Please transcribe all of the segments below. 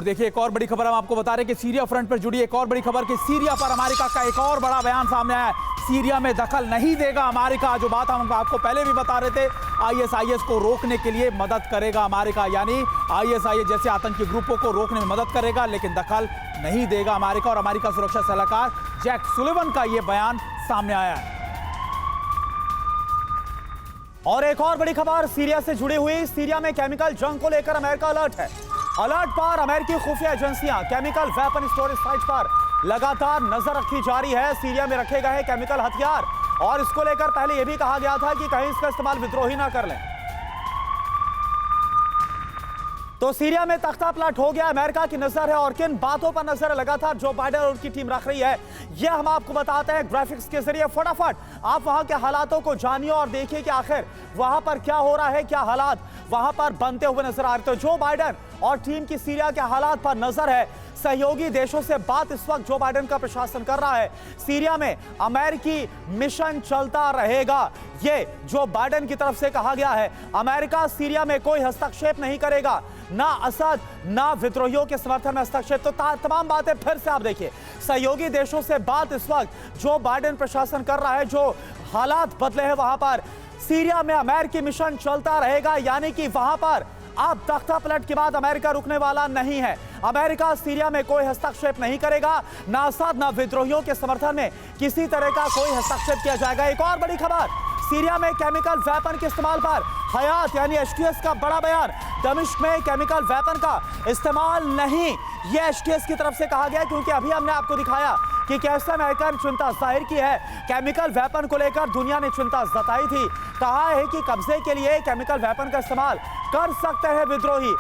और देखिए एक और बड़ी खबर हम आपको बता रहे हैं कि सीरिया फ्रंट पर जुड़ी एक और बड़ी खबर कि सीरिया पर अमेरिका का एक और बड़ा बयान सामने आया है। सीरिया में दखल नहीं देगा अमेरिका, जो बात हम आपको पहले भी बता रहे थे। आईएसआईएस को रोकने के लिए मदद करेगा अमेरिका, यानी आईएसआईएस जैसे आतंकी ग्रुपों को रोकने में मदद करेगा, लेकिन दखल नहीं देगा अमेरिका। और अमेरिका सुरक्षा सलाहकार जैक सुलिवन का यह बयान सामने आया है। और एक और बड़ी खबर सीरिया से जुड़ी हुई, सीरिया में केमिकल जंग को लेकर अमेरिका अलर्ट है। अलर्ट पर अमेरिकी खुफिया एजेंसियां केमिकल वेपन स्टोरेज साइट पर लगातार नजर रखी जारी है। सीरिया में रखे गए केमिकल हथियार, और इसको लेकर पहले यह भी कहा गया था कि कहीं इसका इस्तेमाल विद्रोही ना कर लें। तो सीरिया में तख्ता पलट हो गया, अमेरिका की नजर है और किन बातों पर नजर है लगातार जो बाइडेन और उनकी टीम रख रही है, यह हम आपको बताते हैं ग्राफिक्स के जरिए। फटाफट आप वहां के हालातों को जानिए और देखिए कि आखिर वहां पर क्या हो रहा है, क्या हालात वहां पर बनते हुए नजर आ रहे। तो जो बाइडेन और टीम की सीरिया के हालात पर नजर है, सहयोगी देशों से बात इस वक्त जो बाइडेन का प्रशासन कर रहा है। सीरिया में अमेरिकी मिशन चलता रहेगा, ये जो बाइडेन की तरफ से कहा गया है। अमेरिका सीरिया में कोई हस्तक्षेप नहीं करेगा, ना असद ना विद्रोहियों के समर्थन में हस्तक्षेप। तो तमाम बातें फिर से आप देखिए, सहयोगी देशों से बात इस वक्त जो बाइडेन प्रशासन कर रहा है, जो हालात बदले हैं वहां पर। सीरिया में अमेरिकी मिशन चलता रहेगा, यानी कि वहां पर अब तख्ता पलट के बाद अमेरिका रुकने वाला नहीं है। अमेरिका सीरिया में कोई हस्तक्षेप नहीं करेगा, ना असद ना विद्रोहियों के समर्थन में किसी तरह का कोई हस्तक्षेप किया जाएगा। एक और बड़ी खबर, सीरिया में केमिकल वेपन के इस्तेमाल पर हयात यानी एचटीएस का बड़ा बयान। दमिश्क में केमिकल वेपन का इस्तेमाल नहीं, यह एचटीएस की तरफ से कहा गया, क्योंकि अभी हमने आपको दिखाया कि कैसे अमेरिका ने चिंता जाहिर की है। केमिकल वेपन को लेकर दुनिया ने चिंता जताई थी, कहा है कि कब्जे के लिए केमिकल वेपन का इस्तेमाल कर सकते हैं विद्रोही।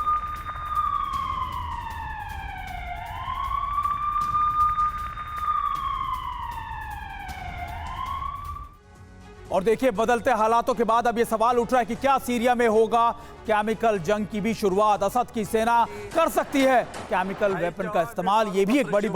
और देखिए बदलते हालातों के बाद अब यह सवाल उठ रहा है कि क्या सीरिया में होगा केमिकल जंग की भी शुरुआत। असद की सेना कर सकती है केमिकल वेपन का इस्तेमाल, ये भी एक बड़ी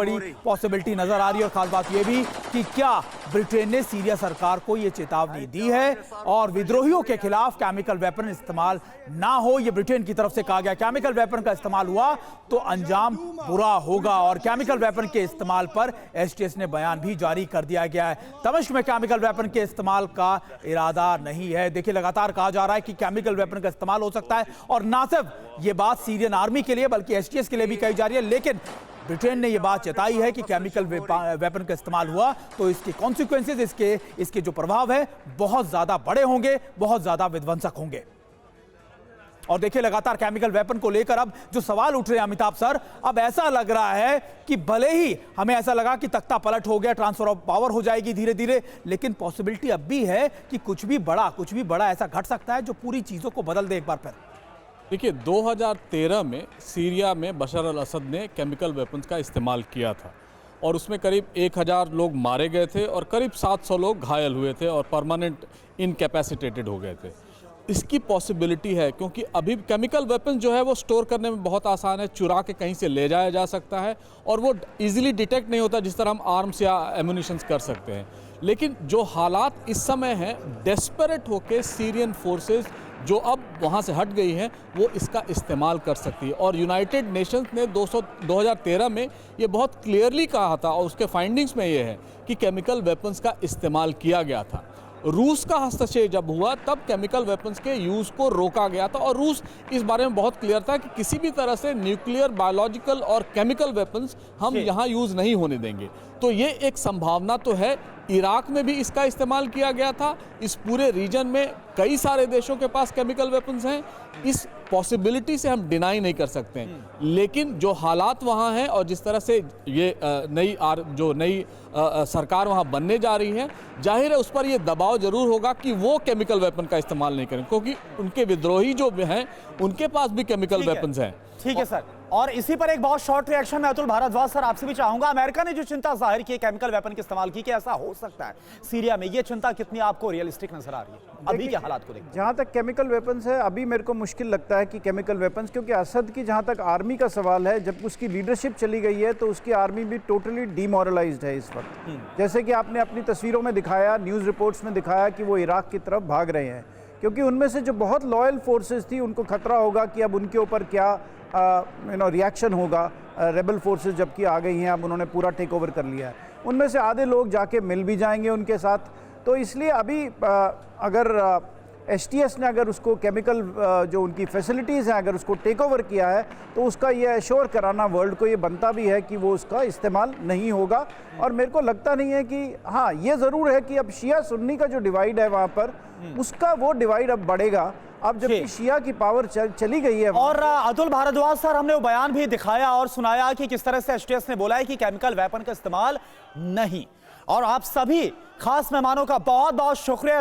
पॉसिबिलिटी नजर आ रही है। और खास बात यह भी कि क्या ब्रिटेन ने सीरिया सरकार को यह चेतावनी दी है और विद्रोहियों के खिलाफ केमिकल वेपन इस्तेमाल ना हो, यह ब्रिटेन की तरफ से कहा गया। केमिकल वेपन का इस्तेमाल हुआ तो अंजाम बुरा होगा, और केमिकल वेपन के इस्तेमाल पर एचटीएस ने बयान भी जारी कर दिया गया है। दमिश्क में केमिकल वेपन के इस्तेमाल का इरादा नहीं है। देखिए लगातार कहा जा रहा है कि केमिकल वेपन का इस्तेमाल हो सकता है, और ना सिर्फ ये बात सीरियन आर्मी के लिए बल्कि एचटीएस के लिए भी कही जा रही है। लेकिन ब्रिटेन ने यह बात चेताई है कि केमिकल वेपन का इस्तेमाल हुआ तो इसके कॉन्सिक्वेंसेस, इसके जो प्रभाव है बहुत ज्यादा बड़े होंगे, बहुत ज्यादा विध्वंसक होंगे। और देखिए लगातार केमिकल वेपन को लेकर अब जो सवाल उठ रहे हैं अमिताभ सर, अब ऐसा लग रहा है कि भले ही हमें ऐसा लगा कि तख्ता पलट हो गया, ट्रांसफर ऑफ पावर हो जाएगी धीरे धीरे, लेकिन पॉसिबिलिटी अब भी है कि कुछ भी बड़ा ऐसा घट सकता है जो पूरी चीजों को बदल दे एक बार फिर। देखिए 2013 में सीरिया में बशर अल असद ने केमिकल वेपन्स का इस्तेमाल किया था, और उसमें करीब 1000 लोग मारे गए थे और करीब 700 लोग घायल हुए थे और परमानेंट इनकैपेसिटेटेड हो गए थे। इसकी पॉसिबिलिटी है, क्योंकि अभी केमिकल वेपन जो है वो स्टोर करने में बहुत आसान है, चुरा के कहीं से ले जाया जा सकता है और वो इजीली डिटेक्ट नहीं होता जिस तरह हम आर्म्स या एम्यूनिशंस कर सकते हैं। लेकिन जो हालात इस समय हैं, डेस्परेट होकर सीरियन फोर्सेस जो अब वहाँ से हट गई हैं वो इसका इस्तेमाल कर सकती है। और यूनाइटेड नेशंस ने 2013 में ये बहुत क्लियरली कहा था, और उसके फाइंडिंग्स में ये है कि केमिकल वेपन्स का इस्तेमाल किया गया था। रूस का हस्तक्षेप जब हुआ तब केमिकल वेपन्स के यूज़ को रोका गया था, और रूस इस बारे में बहुत क्लियर था कि किसी भी तरह से न्यूक्लियर, बायोलॉजिकल और केमिकल वेपन्स हम यहाँ यूज़ नहीं होने देंगे। तो ये एक संभावना तो है। इराक में भी इसका इस्तेमाल किया गया था। इस पूरे रीजन में कई सारे देशों के पास केमिकल वेपन्स हैं, इस पॉसिबिलिटी से हम डिनाई नहीं कर सकते हैं। लेकिन जो हालात वहाँ हैं और जिस तरह से ये नई सरकार वहाँ बनने जा रही है, जाहिर है उस पर ये दबाव जरूर होगा कि वो केमिकल वेपन का इस्तेमाल नहीं करें, क्योंकि उनके विद्रोही जो हैं उनके पास भी केमिकल वेपन्स हैं। ठीक है सर, और इसी पर एक बहुत शॉर्ट रिएक्शन मैं अतुल भारद्वाज सर आपसे भी चाहूंगा। अमेरिका ने जो चिंता जाहिर की केमिकल वेपन के इस्तेमाल की, ऐसा हो सकता है सीरिया में, ये चिंता कितनी आपको रियलिस्टिक नजर आ रही है अभी के हालात को देखकर? जहां तक केमिकल वेपन्स है, अभी मेरे को मुश्किल लगता है कि केमिकल वेपन्स, क्योंकि असद की जहां तक आर्मी का सवाल है, जब उसकी लीडरशिप चली गई है तो उसकी आर्मी भी टोटली डीमोरलाइज्ड है इस वक्त। जैसे कि आपने अपनी तस्वीरों में दिखाया, न्यूज़ रिपोर्ट्स में दिखाया कि वो इराक की तरफ भाग रहे हैं, क्योंकि उनमें से जो बहुत लॉयल फोर्सेस थी उनको खतरा होगा कि अब उनके ऊपर क्या रिएक्शन होगा। रेबल फोर्सेस जबकि आ गई हैं, अब उन्होंने पूरा टेक ओवर कर लिया है, उनमें से आधे लोग जाके मिल भी जाएंगे उनके साथ। तो इसलिए अभी अगर एसटीएस ने अगर उसको केमिकल जो उनकी फैसिलिटीज़ हैं अगर उसको टेक ओवर किया है तो उसका ये एश्योर कराना वर्ल्ड को ये बनता भी है कि वो उसका इस्तेमाल नहीं होगा। और मेरे को लगता नहीं है कि, हाँ ये ज़रूर है कि अब शिया सुन्नी का जो डिवाइड है वहाँ पर उसका वो डिवाइड अब बढ़ेगा, अब जबकि शिया की पावर चली गई है। और अतुल भारद्वाज सर, हमने वो बयान भी दिखाया और सुनाया कि किस तरह से एसटीएस ने बोला है कि केमिकल वेपन का इस्तेमाल नहीं। और आप सभी खास मेहमानों का बहुत बहुत शुक्रिया।